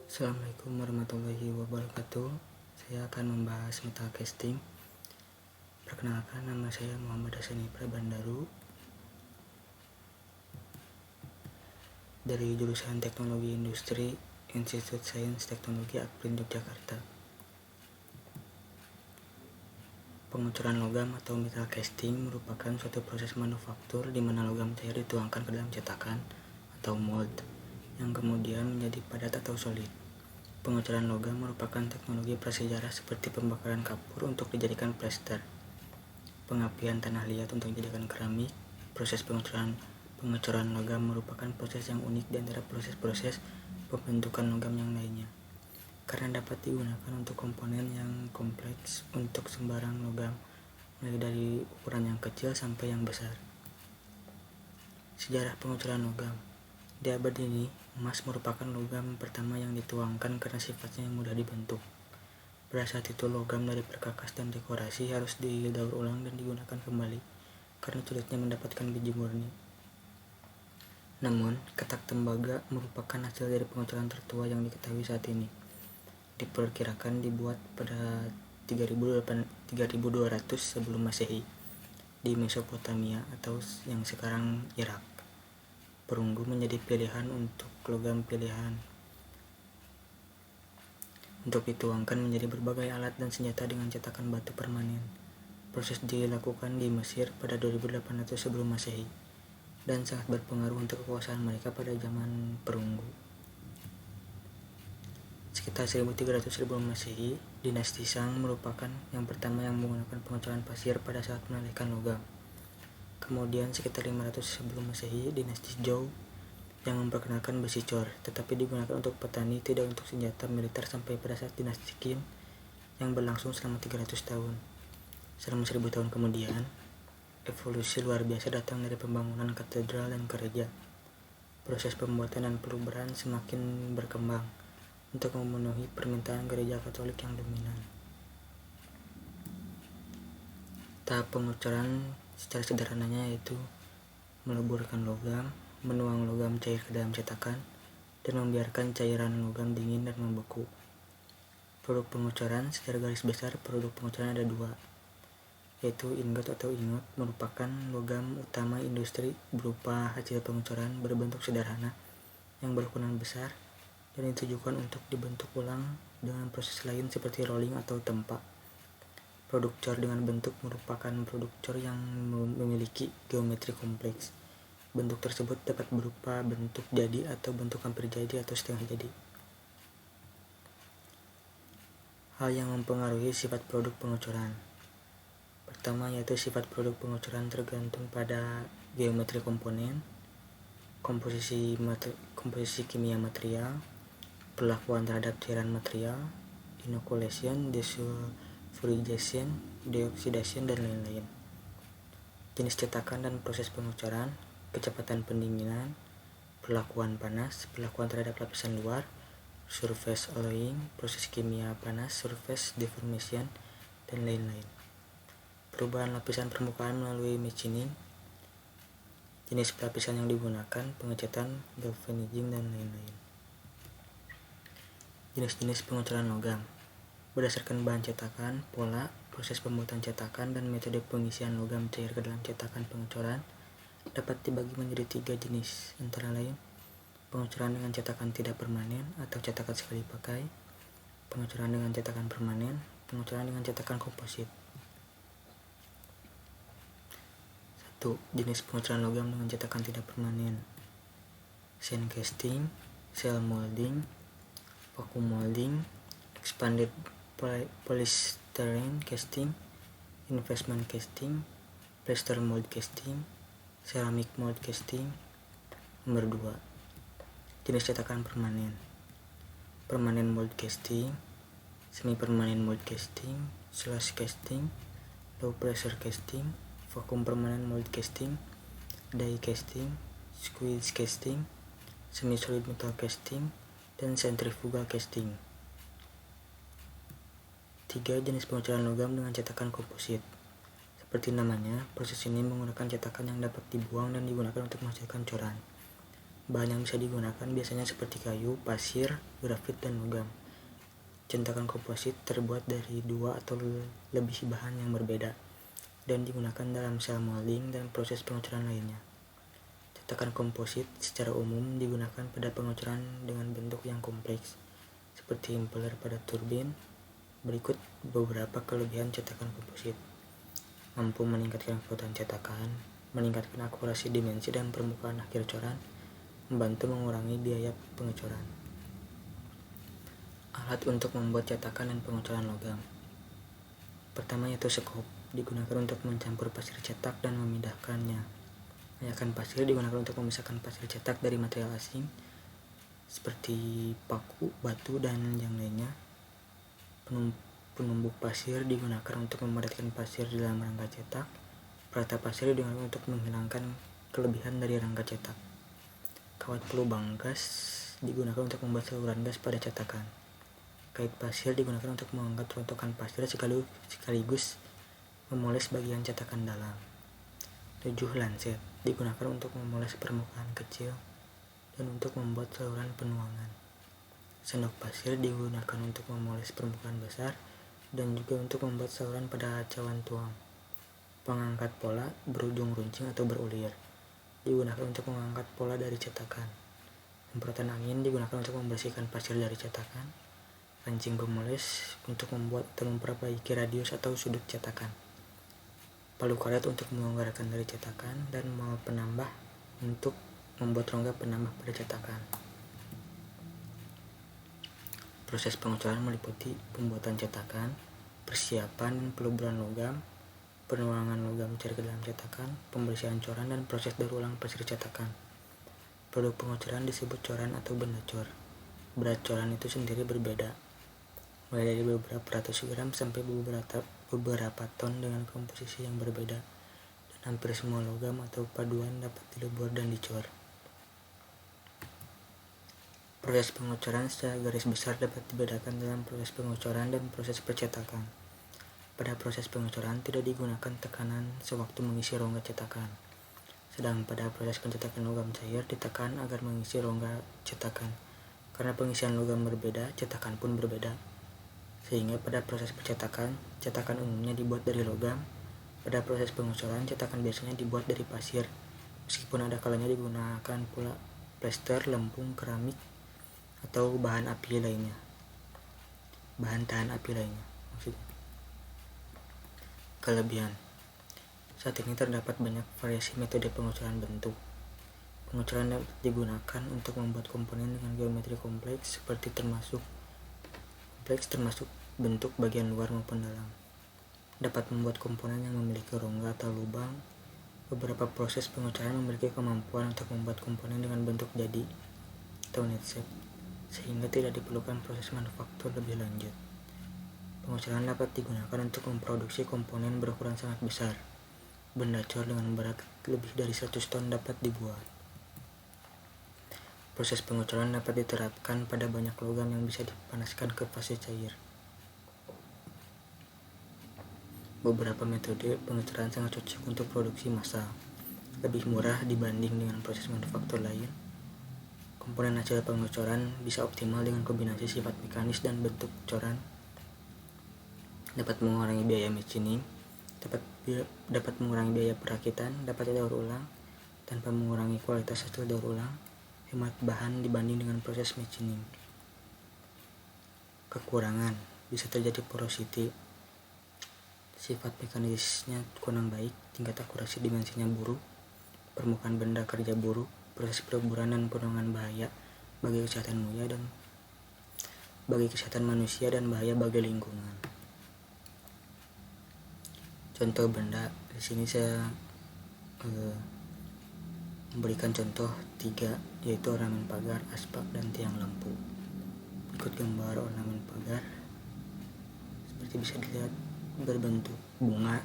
Assalamualaikum warahmatullahi wabarakatuh. Saya akan membahas metal casting. Perkenalkan, nama saya Muhammad Hasani Prabandaru dari jurusan Teknologi Industri Institut Sains Teknologi Akprin Yogyakarta. Pengucuran logam atau metal casting merupakan suatu proses manufaktur di mana logam cair dituangkan ke dalam cetakan atau mold yang kemudian menjadi padat atau solid. Pengucuran logam merupakan teknologi prasejarah seperti pembakaran kapur untuk dijadikan plester, pengapian tanah liat untuk dijadikan keramik. Proses pengucuran logam merupakan proses yang unik di antara proses-proses pembentukan logam yang lainnya, karena dapat digunakan untuk komponen yang kompleks untuk sembarang logam, mulai dari ukuran yang kecil sampai yang besar. Sejarah pengucuran logam. Di abad ini, emas merupakan logam pertama yang dituangkan karena sifatnya yang mudah dibentuk. Pada saat itu, logam dari perkakas dan dekorasi harus didaur ulang dan digunakan kembali karena sulitnya mendapatkan biji murni. Namun, ketak tembaga merupakan hasil dari pengucuran tertua yang diketahui saat ini. Diperkirakan dibuat pada 3200 sebelum Masehi di Mesopotamia atau yang sekarang Irak. Perunggu menjadi pilihan untuk logam pilihan untuk dituangkan menjadi berbagai alat dan senjata dengan cetakan batu permanen. Proses dilakukan di Mesir pada 2800 sebelum Masehi dan sangat berpengaruh untuk kekuasaan mereka pada zaman perunggu. Sekitar 1300 sebelum Masehi, dinasti Shang merupakan yang pertama yang menggunakan pengucuran pasir pada saat menalihkan logam. Kemudian sekitar 500 sebelum Masehi, dinasti Zhou yang memperkenalkan besi cor, tetapi digunakan untuk petani, tidak untuk senjata militer sampai pada saat dinasti Qin yang berlangsung selama 300 tahun. Selama 1000 tahun kemudian, evolusi luar biasa datang dari pembangunan katedral dan gereja. Proses pembuatan dan peluberan semakin berkembang untuk memenuhi permintaan gereja Katolik yang dominan. Tahap pengucuran secara sederhananya yaitu meleburkan logam, menuang logam cair ke dalam cetakan, dan membiarkan cairan logam dingin dan membeku. Produk pengucuran, secara garis besar produk pengucuran ada dua, yaitu ingot atau ingot merupakan logam utama industri berupa hasil pengucuran berbentuk sederhana yang berukuran besar dan ditujukan untuk dibentuk ulang dengan proses lain seperti rolling atau tempa. Produk cor dengan bentuk merupakan produk cor yang memiliki geometri kompleks. Bentuk tersebut dapat berupa bentuk jadi atau bentuk hampir jadi atau setengah jadi. Hal yang mempengaruhi sifat produk pengucuran. Pertama yaitu sifat produk pengucuran tergantung pada geometri komponen, komposisi kimia material, perlakuan terhadap cairan material, inoculation, desulfurization, deoxidation, dan lain-lain. Jenis cetakan dan proses pengucuran, kecepatan pendinginan, perlakuan panas, perlakuan terhadap lapisan luar, surface alloying, proses kimia panas, surface deformation, dan lain-lain. Perubahan lapisan permukaan melalui machining, jenis pelapisan yang digunakan, pengecatan, galvanizing, dan lain-lain. Jenis-jenis pengucuran logam berdasarkan bahan cetakan, pola, proses pembuatan cetakan, dan metode pengisian logam cair ke dalam cetakan pengucuran dapat dibagi menjadi 3 jenis, antara lain pengucuran dengan cetakan tidak permanen atau cetakan sekali pakai, pengucuran dengan cetakan permanen, pengucuran dengan cetakan komposit. 1. Jenis pengucuran logam dengan cetakan tidak permanen: sand casting, cell molding, vacuum molding, expanded polystyrene casting, investment casting, plaster mold casting, ceramic mold casting. Nomor 2. Jenis cetakan permanen: permanent mold casting, semi-permanent mold casting, slush casting, low pressure casting, vacuum permanent mold casting, die casting, squeeze casting, semi-solid metal casting, dan centrifugal casting. 3. Jenis pengucuran logam dengan cetakan komposit. Seperti namanya, proses ini menggunakan cetakan yang dapat dibuang dan digunakan untuk menghasilkan coran. Bahan yang bisa digunakan biasanya seperti kayu, pasir, grafit, dan logam. Cetakan komposit terbuat dari 2 atau lebih bahan yang berbeda dan digunakan dalam sel molding dan proses pengucuran lainnya. Cetakan komposit secara umum digunakan pada pengucuran dengan bentuk yang kompleks, seperti impeller pada turbin. Berikut beberapa kelebihan cetakan komposit. Mampu meningkatkan kekuatan cetakan, meningkatkan akurasi dimensi dan permukaan akhir coran, membantu mengurangi biaya pengecoran. Alat untuk membuat cetakan dan pengecoran logam. Pertama yaitu skop, digunakan untuk mencampur pasir cetak dan memindahkannya. Menyakan pasir digunakan untuk memisahkan pasir cetak dari material asing seperti paku, batu, dan yang lainnya. Penumbuk pasir digunakan untuk memadatkan pasir di dalam rangka cetak. Perata pasir digunakan untuk menghilangkan kelebihan dari rangka cetak. Kawat pelubang gas digunakan untuk membuat saluran gas pada cetakan. Kait pasir digunakan untuk mengangkat rontokan pasir sekaligus memoles bagian cetakan dalam. 7. Lanset digunakan untuk memoles permukaan kecil dan untuk membuat saluran penuangan. Sendok pasir digunakan untuk memoles permukaan besar dan juga untuk membuat saluran pada acuan tuang. Pengangkat pola berujung runcing atau berulir digunakan untuk mengangkat pola dari cetakan. Semprotan angin digunakan untuk membersihkan pasir dari cetakan. Pancing pemoles untuk membuat atau memperbaiki radius atau sudut cetakan. Palu karet untuk melonggarkan dari cetakan, dan mal penambah untuk membuat rongga penambah pada cetakan. Proses pengecoran meliputi pembuatan cetakan, persiapan dan peluburan logam, penuangan logam cair ke dalam cetakan, pembersihan coran, dan proses daur ulang pasir cetakan. Produk pengecoran disebut coran atau benda cor. Berat coran itu sendiri berbeda, mulai dari beberapa ratus gram sampai beberapa ton dengan komposisi yang berbeda, dan hampir semua logam atau paduan dapat dilebur dan dicor. Proses pengecoran secara garis besar dapat dibedakan dalam proses pengecoran dan proses percetakan. Pada proses pengecoran tidak digunakan tekanan sewaktu mengisi rongga cetakan, sedang pada proses pencetakan logam cair ditekan agar mengisi rongga cetakan. Karena pengisian logam berbeda, cetakan pun berbeda. Sehingga pada proses percetakan, cetakan umumnya dibuat dari logam. Pada proses pengecoran, cetakan biasanya dibuat dari pasir, meskipun ada kalanya digunakan pula plester, lempung, keramik, atau bahan tahan api lainnya maksudnya. Kelebihan. Saat ini terdapat banyak variasi metode pengecoran bentuk. Pengecoran dapat digunakan untuk membuat komponen dengan geometri kompleks termasuk bentuk bagian luar maupun dalam. Dapat membuat komponen yang memiliki rongga atau lubang. Beberapa proses pengecoran memiliki kemampuan untuk membuat komponen dengan bentuk jadi atau net shape, sehingga tidak diperlukan proses manufaktur lebih lanjut. Pengecoran dapat digunakan untuk memproduksi komponen berukuran sangat besar. Benda cor dengan berat lebih dari 100 ton dapat dibuat. Proses pengecoran dapat diterapkan pada banyak logam yang bisa dipanaskan ke fase cair. Beberapa metode pengecoran sangat cocok untuk produksi massal, lebih murah dibanding dengan proses manufaktur lain. Komponen hasil pengecoran bisa optimal dengan kombinasi sifat mekanis dan bentuk coran, dapat mengurangi biaya machining, dapat mengurangi biaya perakitan, dapat daur ulang tanpa mengurangi kualitas hasil daur ulang, hemat bahan dibanding dengan proses machining. Kekurangan bisa terjadi porosity, sifat mekanisnya kurang baik, tingkat akurasi dimensinya buruk, permukaan benda kerja buruk, proses peluburan dan penuangan bahaya bagi kesehatan manusia dan bahaya bagi lingkungan. Contoh benda di sini saya memberikan contoh 3, yaitu ornamen pagar, asbak, dan tiang lampu. Ikut gambar ornamen pagar seperti bisa dilihat berbentuk bunga,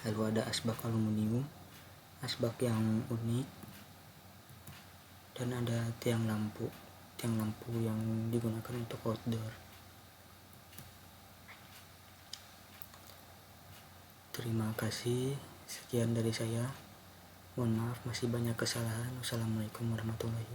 lalu ada asbak aluminium, asbak yang unik, dan ada tiang lampu yang digunakan untuk outdoor. Terima kasih, sekian dari saya. Mohon maaf masih banyak kesalahan. Wassalamualaikum warahmatullahi wabarakatuh.